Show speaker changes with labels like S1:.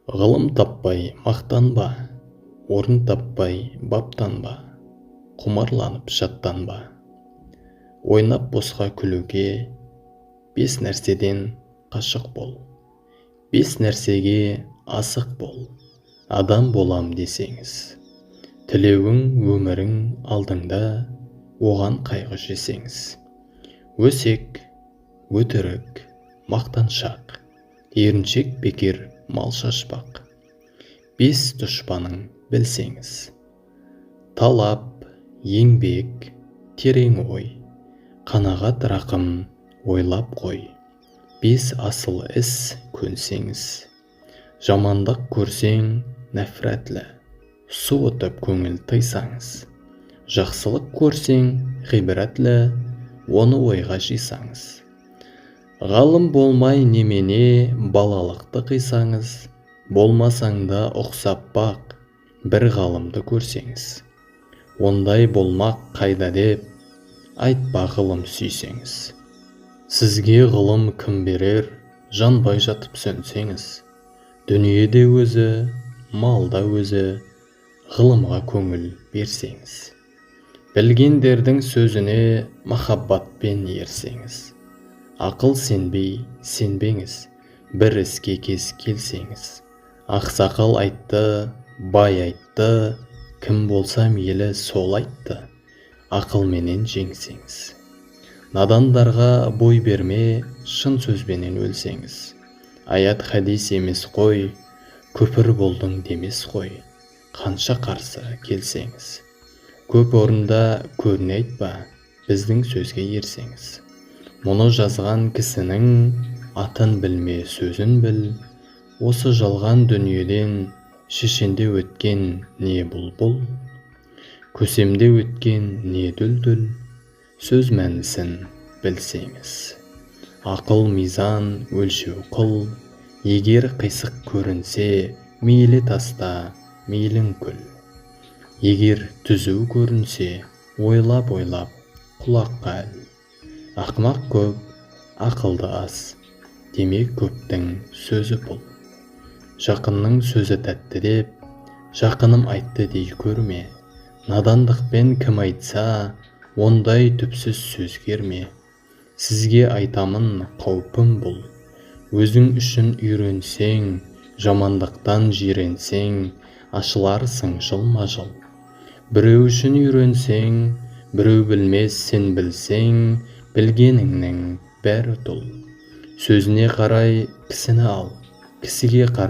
S1: Ғылым таппай мақтанба, орын таппай баптанба, құмарланып шаттанба. Ойнап босқа күлуге, 5 нәрседен қашық бол. 5 нәрсеге асық бол. Адам болам десеңіз. Тілеуің өмірің алдыңда, оған қайғы жесеңіз. Өсек, өтірік, мақтаншақ, еріншек бекер мал шашпақ. 5 дұшпаның білсеңіз. Талап, еңбек, терең ой, қанағат рақым ойлап қой. 5 асыл іс көнсеңіз. Жамандық көрсең нәфрәтлі, суытып көңіл тыйсаңыз. Жақсылық көрсең ғибратлі, оны ойға жисаңыз. Ғалым болмай немене балалықты қисаңыз. Болмасаң да ұқсап бақ, бір ғалымды көрсеңіз. Ондай болмақ қайда деп, айтпа ғылым сүйсеңіз. Сізге ғылым кім берер, жанбай жатып сөнсеңіз. Дүниеде өзі, малда өзі, ғылымға көңіл берсеңіз. Білгендердің сөзіне махаббатпен ерсеңіз. Ақыл сенбей сенбеңіз, бір іске кез келсеңіз. Ақсақал айтты, бай айтты, кім болса мейлі сол айтты, ақылменен жеңсеңіз. Надандарға бой берме, шын сөзбенен өлсеңіз. Аят хадис емес қой, көпір болдың демес қой, қанша қарсы келсеңіз. Көп орында көріне айтпа, біздің сөзге ерсеңіз. Мұны жазған кісінің атын білме, сөзін біл. Осы жалған дүниеден шешенде өткен не бұлбұл, көсемде өткен не дүлдүл, сөз мәнісін білсеңіз. Ақыл мизан өлшеу қыл, егер қисық көрінсе, мейлі таста, мейлің күл. Егер түзу көрінсе, ойлап-ойлап құлаққа іл. Ақымақ көп, ақылды аз, демек көптің сөзі бұл. Жақынның сөзі тәтті деп, жақыным айтты дей көрме. Надандықпен кім айтса, ондай түпсіз сөз керме. Сізге айтамын қаупім бұл. Өзің үшін үйренсең, жамандықтан жиренсең, ашыларсың жылма-жыл. Біреу үшін үйренсең, біреу білмес, сен білсең, білгеніңнің бәрі тұл. Сөзіне қарай кісіні ал, кісіге қарай